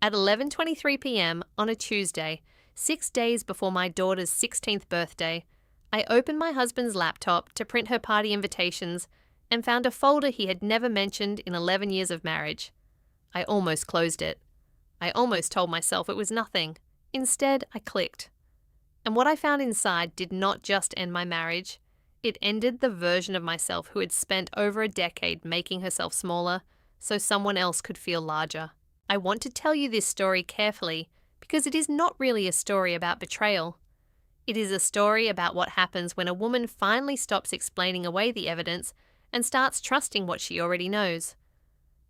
At 11:23 p.m. on a Tuesday, 6 days before my daughter's 16th birthday, I opened my husband's laptop to print her party invitations and found a folder he had never mentioned in 11 years of marriage. I almost closed it. I almost told myself it was nothing. Instead, I clicked. And what I found inside did not just end my marriage. It ended the version of myself who had spent over a decade making herself smaller so someone else could feel larger. I want to tell you this story carefully because it is not really a story about betrayal. It is a story about what happens when a woman finally stops explaining away the evidence and starts trusting what she already knows.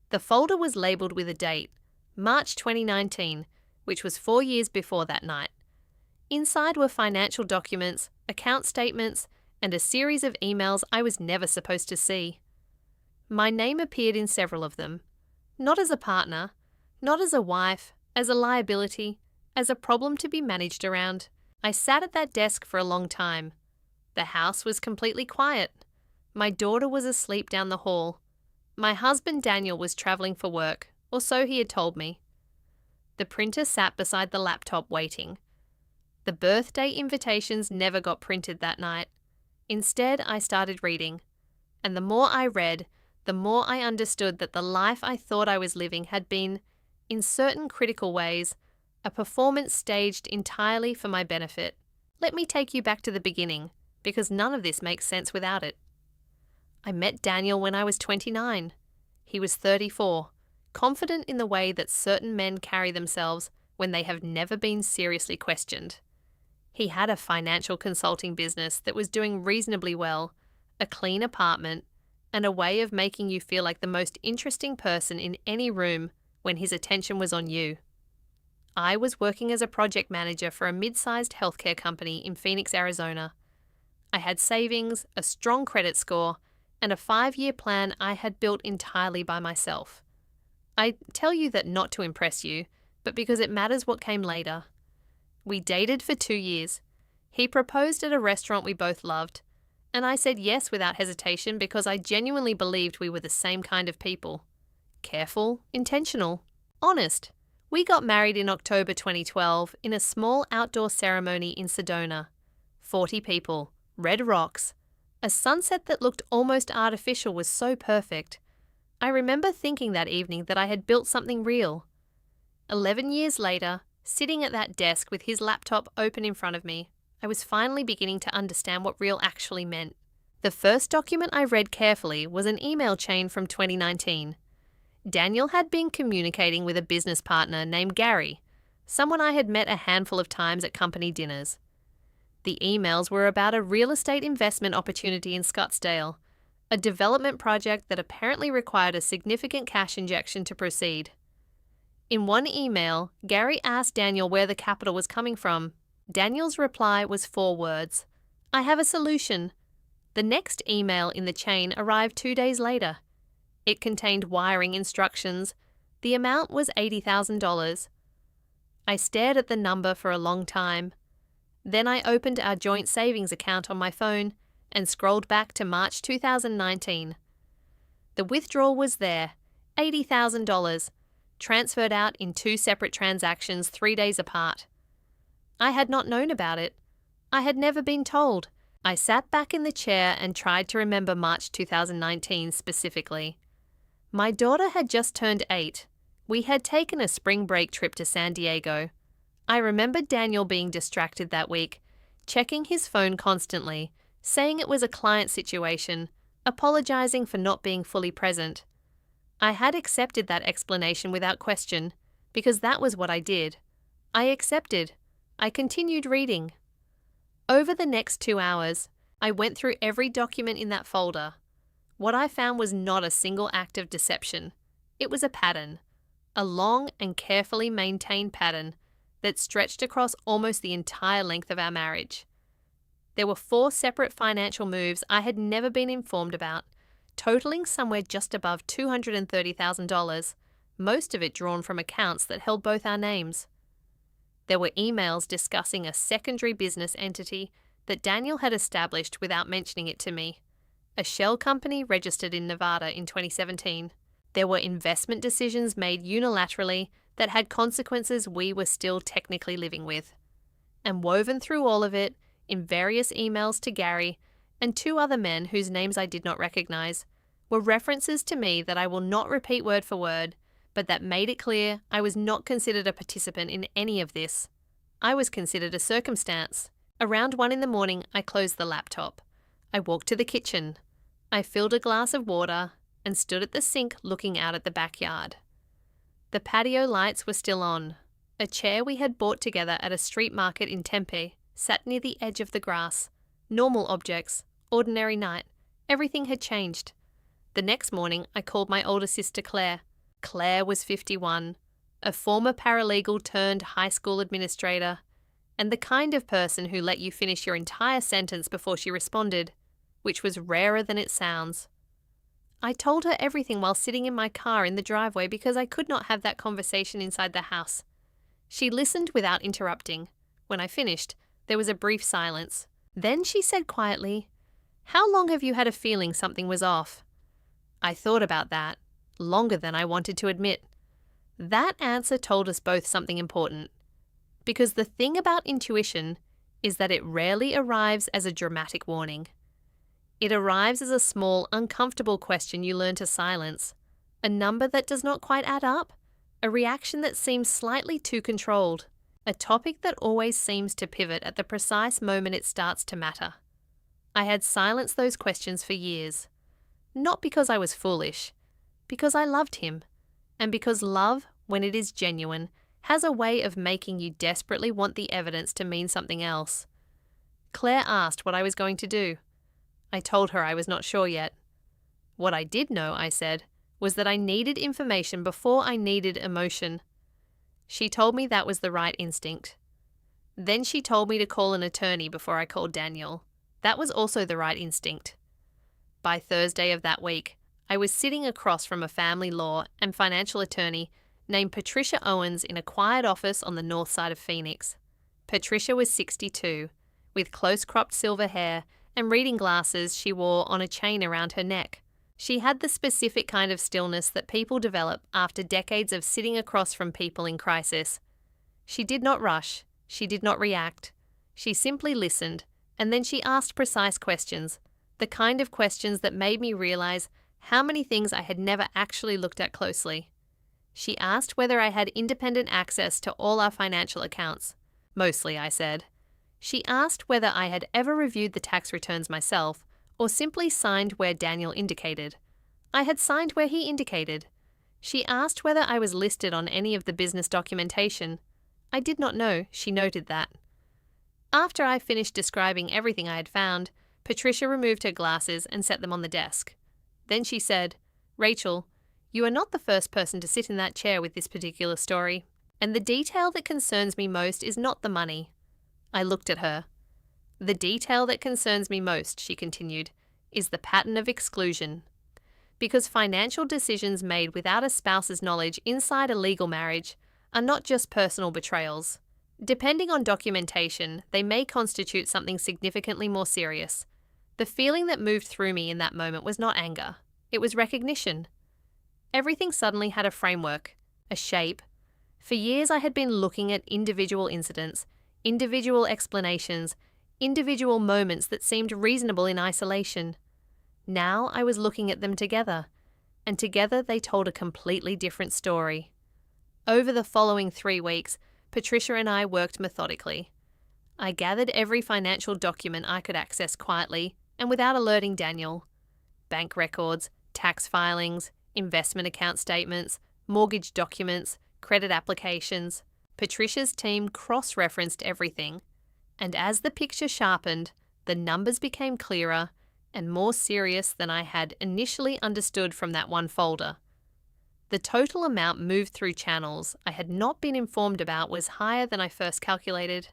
The folder was labelled with a date, March 2019, which was 4 years before that night. Inside were financial documents, account statements, and a series of emails I was never supposed to see. My name appeared in several of them. Not as a partner, not as a wife, as a liability, as a problem to be managed around. I sat at that desk for a long time. The house was completely quiet. My daughter was asleep down the hall. My husband Daniel was travelling for work, or so he had told me. The printer sat beside the laptop waiting. The birthday invitations never got printed that night. Instead, I started reading. And the more I read, the more I understood that the life I thought I was living had been, in certain critical ways, a performance staged entirely for my benefit. Let me take you back to the beginning, because none of this makes sense without it. I met Daniel when I was 29. He was 34, confident in the way that certain men carry themselves when they have never been seriously questioned. He had a financial consulting business that was doing reasonably well, a clean apartment, and a way of making you feel like the most interesting person in any room when his attention was on you. I was working as a project manager for a mid-sized healthcare company in Phoenix, Arizona. I had savings, a strong credit score, and a 5-year plan I had built entirely by myself. I tell you that not to impress you, but because it matters what came later. We dated for 2 years. He proposed at a restaurant we both loved, and I said yes without hesitation because I genuinely believed we were the same kind of people. Careful, intentional, honest. We got married in October 2012 in a small outdoor ceremony in Sedona. 40 people, red rocks. A sunset that looked almost artificial was so perfect. I remember thinking that evening that I had built something real. 11 years later, sitting at that desk with his laptop open in front of me, I was finally beginning to understand what real actually meant. The first document I read carefully was an email chain from 2019. Daniel had been communicating with a business partner named Gary, someone I had met a handful of times at company dinners. The emails were about a real estate investment opportunity in Scottsdale, a development project that apparently required a significant cash injection to proceed. In one email, Gary asked Daniel where the capital was coming from. Daniel's reply was 4 words: "I have a solution." The next email in the chain arrived 2 days later. It contained wiring instructions. The amount was $80,000. I stared at the number for a long time. Then I opened our joint savings account on my phone and scrolled back to March 2019. The withdrawal was there, $80,000, transferred out in 2 separate transactions 3 days apart. I had not known about it. I had never been told. I sat back in the chair and tried to remember March 2019 specifically. My daughter had just turned 8. We had taken a spring break trip to San Diego. I remembered Daniel being distracted that week, checking his phone constantly, saying it was a client situation, apologizing for not being fully present. I had accepted that explanation without question, because that was what I did. I accepted. I continued reading. Over the next 2 hours, I went through every document in that folder. What I found was not a single act of deception. It was a pattern, a long and carefully maintained pattern that stretched across almost the entire length of our marriage. There were 4 separate financial moves I had never been informed about, totaling somewhere just above $230,000, most of it drawn from accounts that held both our names. There were emails discussing a secondary business entity that Daniel had established without mentioning it to me, a shell company registered in Nevada in 2017. There were investment decisions made unilaterally that had consequences we were still technically living with. And woven through all of it, in various emails to Gary and two other men whose names I did not recognize, were references to me that I will not repeat word for word, but that made it clear I was not considered a participant in any of this. I was considered a circumstance. Around 1 a.m, I closed the laptop. I walked to the kitchen. I filled a glass of water and stood at the sink looking out at the backyard. The patio lights were still on. A chair we had bought together at a street market in Tempe sat near the edge of the grass. Normal objects, ordinary night. Everything had changed. The next morning, I called my older sister Claire. Claire was 51, a former paralegal turned high school administrator, and the kind of person who let you finish your entire sentence before she responded, which was rarer than it sounds. I told her everything while sitting in my car in the driveway because I could not have that conversation inside the house. She listened without interrupting. When I finished, there was a brief silence. Then she said quietly, "How long have you had a feeling something was off?" I thought about that, longer than I wanted to admit. That answer told us both something important. Because the thing about intuition is that it rarely arrives as a dramatic warning. It arrives as a small, uncomfortable question you learn to silence, a number that does not quite add up, a reaction that seems slightly too controlled, a topic that always seems to pivot at the precise moment it starts to matter. I had silenced those questions for years, not because I was foolish, because I loved him, and because love, when it is genuine, has a way of making you desperately want the evidence to mean something else. Claire asked what I was going to do. I told her I was not sure yet. What I did know, I said, was that I needed information before I needed emotion. She told me that was the right instinct. Then she told me to call an attorney before I called Daniel. That was also the right instinct. By Thursday of that week, I was sitting across from a family law and financial attorney named Patricia Owens in a quiet office on the north side of Phoenix. Patricia was 62, with close-cropped silver hair and reading glasses she wore on a chain around her neck. She had the specific kind of stillness that people develop after decades of sitting across from people in crisis. She did not rush. She did not react. She simply listened, and then she asked precise questions, the kind of questions that made me realize how many things I had never actually looked at closely. She asked whether I had independent access to all our financial accounts. Mostly, I said. She asked whether I had ever reviewed the tax returns myself or simply signed where Daniel indicated. I had signed where he indicated. She asked whether I was listed on any of the business documentation. I did not know, she noted that. After I finished describing everything I had found, Patricia removed her glasses and set them on the desk. Then she said, "Rachel, you are not the first person to sit in that chair with this particular story, and the detail that concerns me most is not the money." I looked at her. "The detail that concerns me most," she continued, "is the pattern of exclusion. Because financial decisions made without a spouse's knowledge inside a legal marriage are not just personal betrayals. Depending on documentation, they may constitute something significantly more serious. The feeling that moved through me in that moment was not anger. It was recognition. Everything suddenly had a framework, a shape. For years I had been looking at individual incidents, individual explanations, individual moments that seemed reasonable in isolation. Now I was looking at them together, and together they told a completely different story. Over the following 3 weeks, Patricia and I worked methodically. I gathered every financial document I could access quietly and without alerting Daniel. Bank records, tax filings, investment account statements, mortgage documents, credit applications. Patricia's team cross-referenced everything, and as the picture sharpened, the numbers became clearer and more serious than I had initially understood from that one folder. The total amount moved through channels I had not been informed about was higher than I first calculated.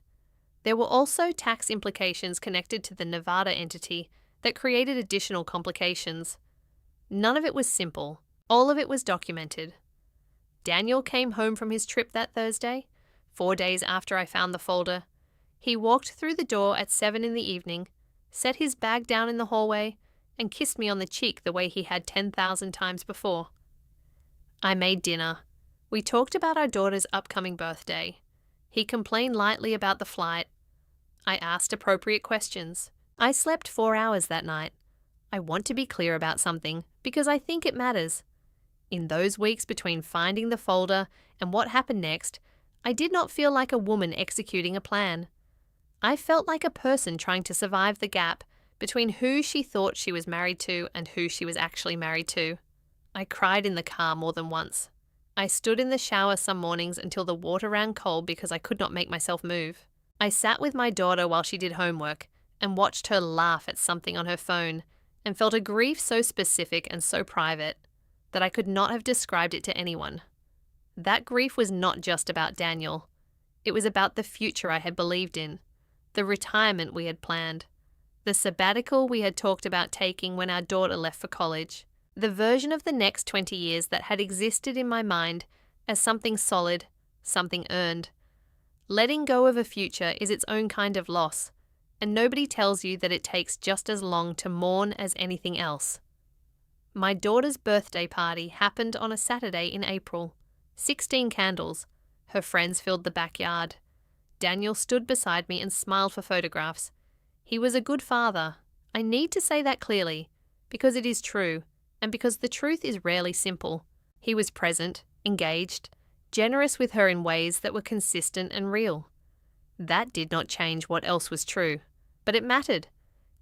There were also tax implications connected to the Nevada entity that created additional complications. None of it was simple. All of it was documented. Daniel came home from his trip that Thursday, 4 days after I found the folder. He walked through the door at 7 in the evening, set his bag down in the hallway, and kissed me on the cheek the way he had 10,000 times before. I made dinner. We talked about our daughter's upcoming birthday. He complained lightly about the flight. I asked appropriate questions. I slept 4 hours that night. I want to be clear about something because I think it matters. In those weeks between finding the folder and what happened next, I did not feel like a woman executing a plan. I felt like a person trying to survive the gap between who she thought she was married to and who she was actually married to. I cried in the car more than once. I stood in the shower some mornings until the water ran cold because I could not make myself move. I sat with my daughter while she did homework and watched her laugh at something on her phone and felt a grief so specific and so private that I could not have described it to anyone. That grief was not just about Daniel. It was about the future I had believed in, the retirement we had planned, the sabbatical we had talked about taking when our daughter left for college, the version of the next 20 years that had existed in my mind as something solid, something earned. Letting go of a future is its own kind of loss, and nobody tells you that it takes just as long to mourn as anything else. My daughter's birthday party happened on a Saturday in April. 16 candles. Her friends filled the backyard. Daniel stood beside me and smiled for photographs. He was a good father. I need to say that clearly, because it is true, and because the truth is rarely simple. He was present, engaged, generous with her in ways that were consistent and real. That did not change what else was true, but it mattered.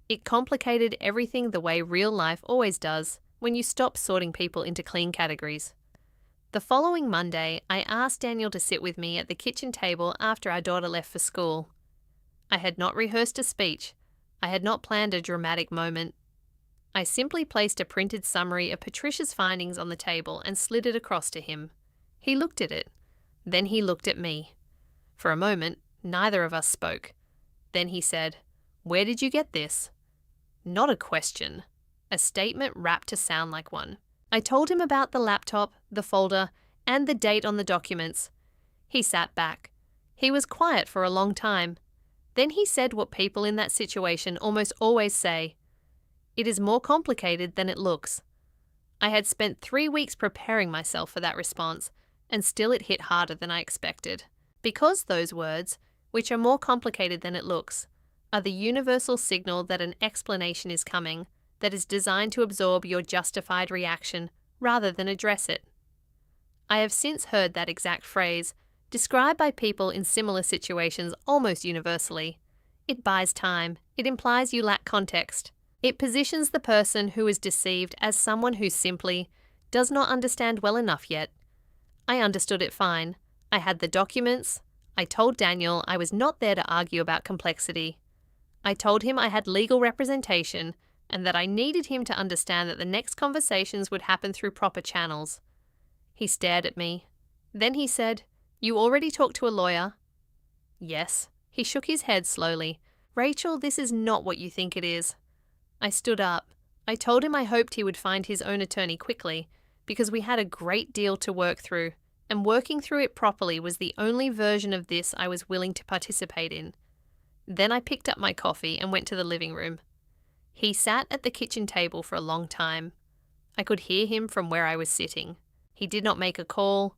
It complicated everything the way real life always does when you stop sorting people into clean categories. The following Monday, I asked Daniel to sit with me at the kitchen table after our daughter left for school. I had not rehearsed a speech. I had not planned a dramatic moment. I simply placed a printed summary of Patricia's findings on the table and slid it across to him. He looked at it. Then he looked at me. For a moment, neither of us spoke. Then he said, "Where did you get this?" Not a question. A statement wrapped to sound like one. I told him about the laptop, the folder, and the date on the documents. He sat back. He was quiet for a long time. Then he said what people in that situation almost always say. It is more complicated than it looks. I had spent 3 weeks preparing myself for that response, and still it hit harder than I expected. Because those words, which are more complicated than it looks, are the universal signal that an explanation is coming that is designed to absorb your justified reaction rather than address it. I have since heard that exact phrase described by people in similar situations almost universally. It buys time. It implies you lack context. It positions the person who is deceived as someone who simply does not understand well enough yet. I understood it fine. I had the documents. I told Daniel I was not there to argue about complexity. I told him I had legal representation and that I needed him to understand that the next conversations would happen through proper channels. He stared at me. Then he said, "You already talked to a lawyer?" "Yes." He shook his head slowly. "Rachel, this is not what you think it is." I stood up. I told him I hoped he would find his own attorney quickly, because we had a great deal to work through, and working through it properly was the only version of this I was willing to participate in. Then I picked up my coffee and went to the living room. He sat at the kitchen table for a long time. I could hear him from where I was sitting. He did not make a call.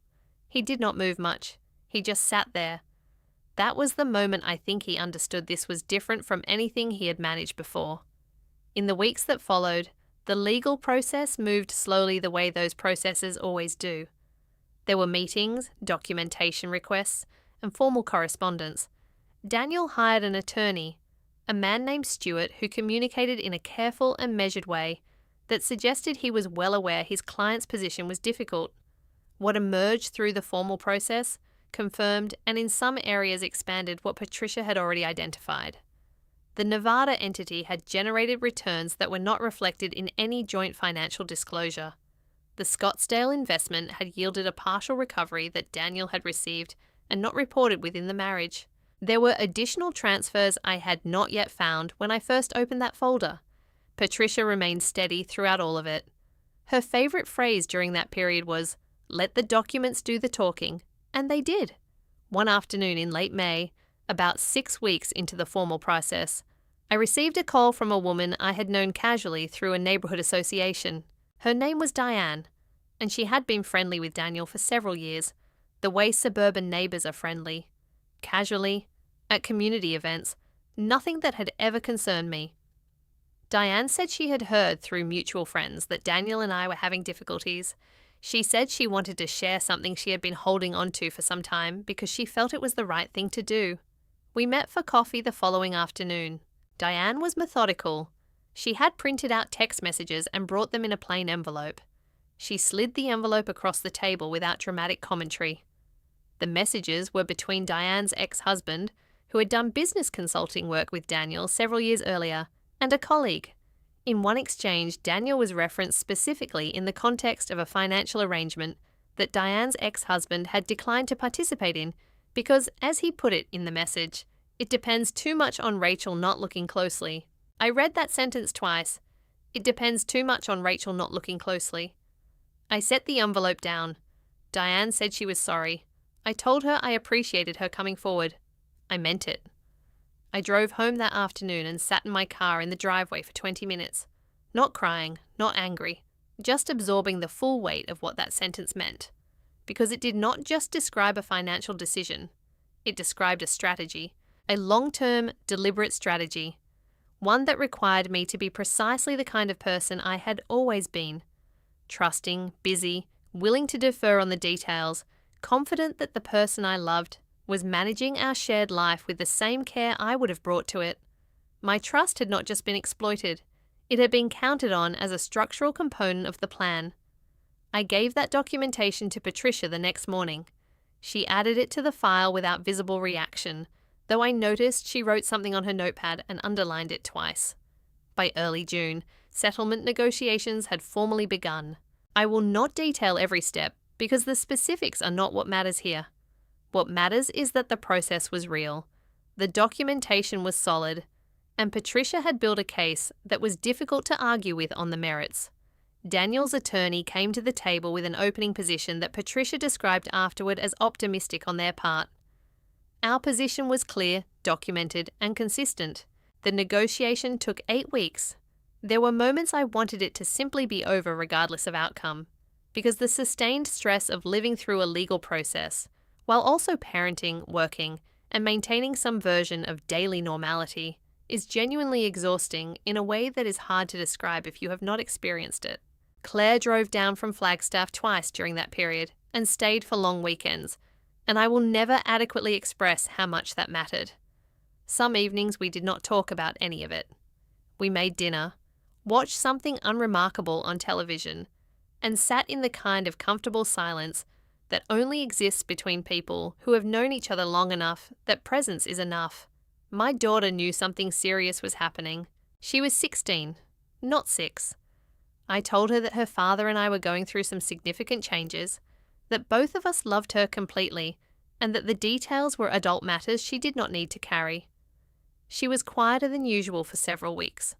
He did not move much. He just sat there. That was the moment I think he understood this was different from anything he had managed before. In the weeks that followed, the legal process moved slowly the way those processes always do. There were meetings, documentation requests, and formal correspondence. Daniel hired an attorney, a man named Stuart, who communicated in a careful and measured way that suggested he was well aware his client's position was difficult. What emerged through the formal process confirmed and in some areas expanded what Patricia had already identified. The Nevada entity had generated returns that were not reflected in any joint financial disclosure. The Scottsdale investment had yielded a partial recovery that Daniel had received and not reported within the marriage. There were additional transfers I had not yet found when I first opened that folder. Patricia remained steady throughout all of it. Her favorite phrase during that period was, "Let the documents do the talking," and they did. One afternoon in late May, about 6 weeks into the formal process, I received a call from a woman I had known casually through a neighborhood association. Her name was Diane, and she had been friendly with Daniel for several years, the way suburban neighbours are friendly, casually, at community events, nothing that had ever concerned me. Diane said she had heard through mutual friends that Daniel and I were having difficulties. She said she wanted to share something she had been holding on to for some time because she felt it was the right thing to do. We met for coffee the following afternoon. Diane was methodical. She had printed out text messages and brought them in a plain envelope. She slid the envelope across the table without dramatic commentary. The messages were between Diane's ex-husband, who had done business consulting work with Daniel several years earlier, and a colleague. In one exchange, Daniel was referenced specifically in the context of a financial arrangement that Diane's ex-husband had declined to participate in because, as he put it in the message, it depends too much on Rachel not looking closely. I read that sentence twice. It depends too much on Rachel not looking closely. I set the envelope down. Diane said she was sorry. I told her I appreciated her coming forward. I meant it. I drove home that afternoon and sat in my car in the driveway for 20 minutes. Not crying, not angry, just absorbing the full weight of what that sentence meant. Because it did not just describe a financial decision. It described a strategy, a long-term, deliberate strategy. One that required me to be precisely the kind of person I had always been. Trusting, busy, willing to defer on the details, confident that the person I loved was managing our shared life with the same care I would have brought to it. My trust had not just been exploited, it had been counted on as a structural component of the plan. I gave that documentation to Patricia the next morning. She added it to the file without visible reaction, though I noticed she wrote something on her notepad and underlined it twice. By early June, settlement negotiations had formally begun. I will not detail every step because the specifics are not what matters here. What matters is that the process was real, the documentation was solid, and Patricia had built a case that was difficult to argue with on the merits. Daniel's attorney came to the table with an opening position that Patricia described afterward as optimistic on their part. Our position was clear, documented, and consistent. The negotiation took 8 weeks. There were moments I wanted it to simply be over regardless of outcome, because the sustained stress of living through a legal process, while also parenting, working, and maintaining some version of daily normality, is genuinely exhausting in a way that is hard to describe if you have not experienced it. Claire drove down from Flagstaff twice during that period and stayed for long weekends, and I will never adequately express how much that mattered. Some evenings we did not talk about any of it. We made dinner, watched something unremarkable on television, and sat in the kind of comfortable silence that only exists between people who have known each other long enough that presence is enough. My daughter knew something serious was happening. She was 16, not 6. I told her that her father and I were going through some significant changes, that both of us loved her completely, and that the details were adult matters she did not need to carry. She was quieter than usual for several weeks.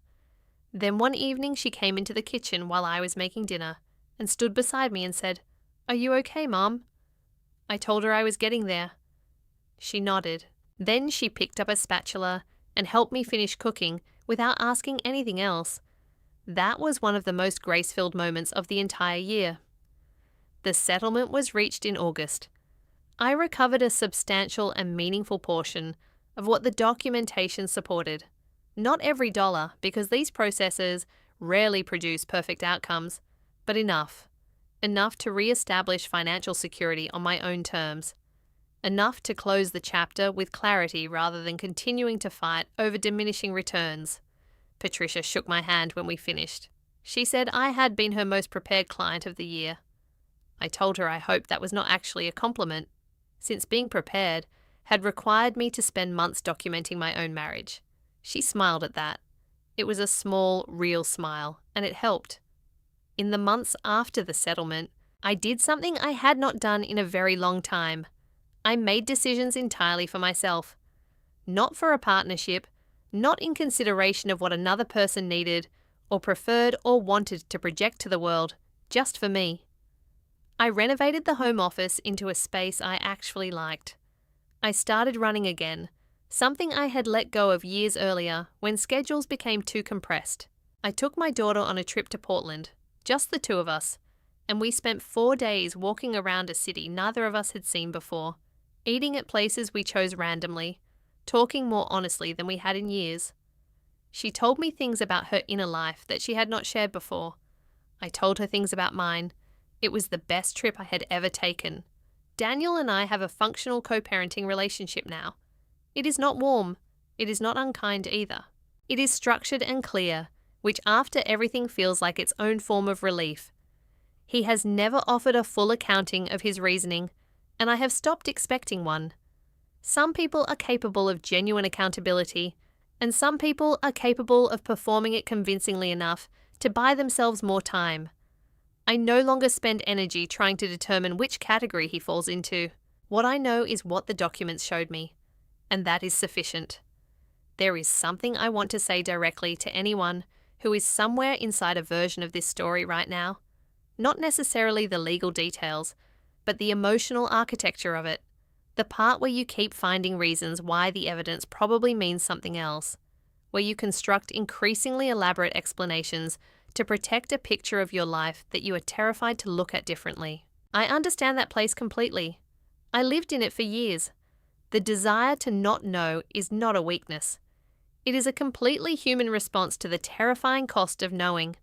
Then one evening she came into the kitchen while I was making dinner and stood beside me and said, "Are you okay, Mom?" I told her I was getting there. She nodded. Then she picked up a spatula and helped me finish cooking without asking anything else. That was one of the most grace-filled moments of the entire year. The settlement was reached in August. I recovered a substantial and meaningful portion of what the documentation supported. Not every dollar, because these processes rarely produce perfect outcomes, but enough. Enough to re-establish financial security on my own terms. Enough to close the chapter with clarity rather than continuing to fight over diminishing returns. Patricia shook my hand when we finished. She said I had been her most prepared client of the year. I told her I hoped that was not actually a compliment, since being prepared had required me to spend months documenting my own marriage. She smiled at that. It was a small, real smile, and it helped. In the months after the settlement, I did something I had not done in a very long time. I made decisions entirely for myself. Not for a partnership, not in consideration of what another person needed, or preferred or wanted to project to the world, just for me. I renovated the home office into a space I actually liked. I started running again, something I had let go of years earlier when schedules became too compressed. I took my daughter on a trip to Portland, just the two of us. and we spent 4 days walking around a city neither of us had seen before, eating at places we chose randomly, talking more honestly than we had in years. She told me things about her inner life that she had not shared before. I told her things about mine. It was the best trip I had ever taken. Daniel and I have a functional co-parenting relationship now. It is not warm. It is not unkind either. It is structured and clear, which after everything feels like its own form of relief. He has never offered a full accounting of his reasoning, and I have stopped expecting one. Some people are capable of genuine accountability, and some people are capable of performing it convincingly enough to buy themselves more time. I no longer spend energy trying to determine which category he falls into. What I know is what the documents showed me, and that is sufficient. There is something I want to say directly to anyone who is somewhere inside a version of this story right now. Not necessarily the legal details, but the emotional architecture of it. The part where you keep finding reasons why the evidence probably means something else. Where you construct increasingly elaborate explanations to protect a picture of your life that you are terrified to look at differently. I understand that place completely. I lived in it for years. The desire to not know is not a weakness. It is a completely human response to the terrifying cost of knowing.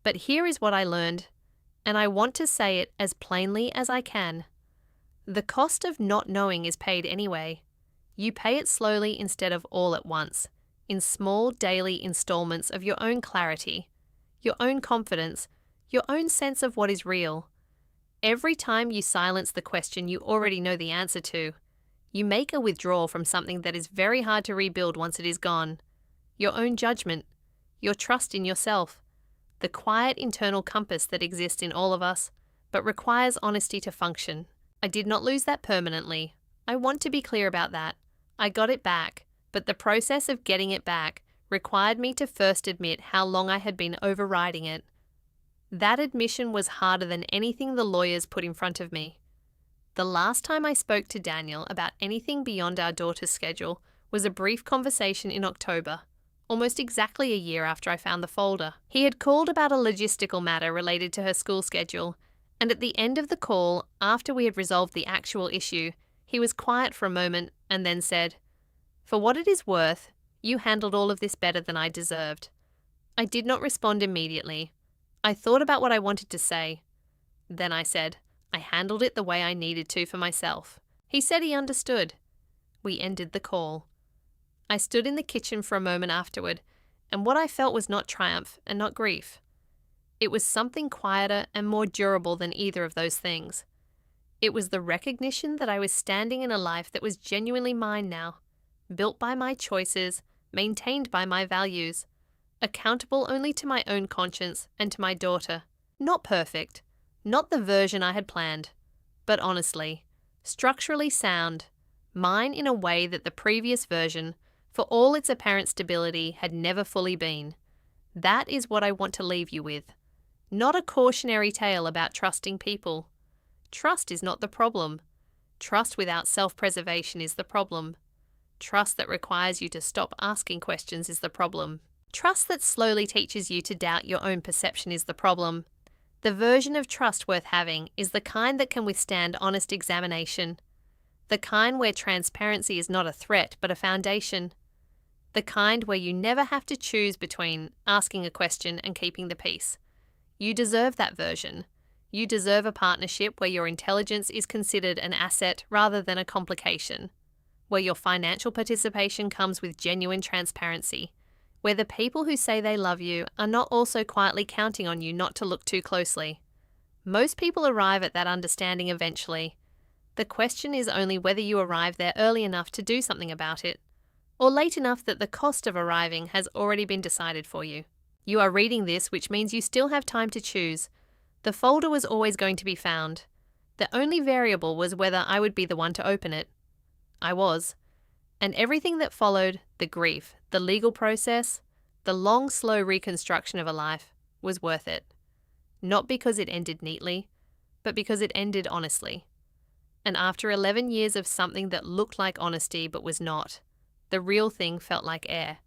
But here is what I learned, and I want to say it as plainly as I can. The cost of not knowing is paid anyway. You pay it slowly instead of all at once, in small daily installments of your own clarity, your own confidence, your own sense of what is real. Every time you silence the question you already know the answer to, you make a withdrawal from something that is very hard to rebuild once it is gone. Your own judgment, your trust in yourself, the quiet internal compass that exists in all of us, but requires honesty to function. I did not lose that permanently. I want to be clear about that. I got it back, but the process of getting it back required me to first admit how long I had been overriding it. That admission was harder than anything the lawyers put in front of me. The last time I spoke to Daniel about anything beyond our daughter's schedule was a brief conversation in October, almost exactly a year after I found the folder. He had called about a logistical matter related to her school schedule, and at the end of the call, after we had resolved the actual issue, he was quiet for a moment and then said, "For what it is worth, you handled all of this better than I deserved." I did not respond immediately. I thought about what I wanted to say. Then I said, "I handled it the way I needed to for myself." He said he understood. We ended the call. I stood in the kitchen for a moment afterward, and what I felt was not triumph and not grief. It was something quieter and more durable than either of those things. It was the recognition that I was standing in a life that was genuinely mine now, built by my choices, maintained by my values, accountable only to my own conscience and to my daughter. Not perfect, not the version I had planned, but honestly, structurally sound, mine in a way that the previous version, for all its apparent stability, had never fully been. That is what I want to leave you with. Not a cautionary tale about trusting people. Trust is not the problem. Trust without self-preservation is the problem. Trust that requires you to stop asking questions is the problem. Trust that slowly teaches you to doubt your own perception is the problem. The version of trust worth having is the kind that can withstand honest examination. The kind where transparency is not a threat but a foundation. The kind where you never have to choose between asking a question and keeping the peace. You deserve that version. You deserve a partnership where your intelligence is considered an asset rather than a complication. Where your financial participation comes with genuine transparency. Where the people who say they love you are not also quietly counting on you not to look too closely. Most people arrive at that understanding eventually. The question is only whether you arrive there early enough to do something about it, or late enough that the cost of arriving has already been decided for you. You are reading this, which means you still have time to choose. The folder was always going to be found. The only variable was whether I would be the one to open it. I was. And everything that followed, the grief, the legal process, the long, slow reconstruction of a life, was worth it. Not because it ended neatly, but because it ended honestly. And after 11 years of something that looked like honesty but was not, the real thing felt like air.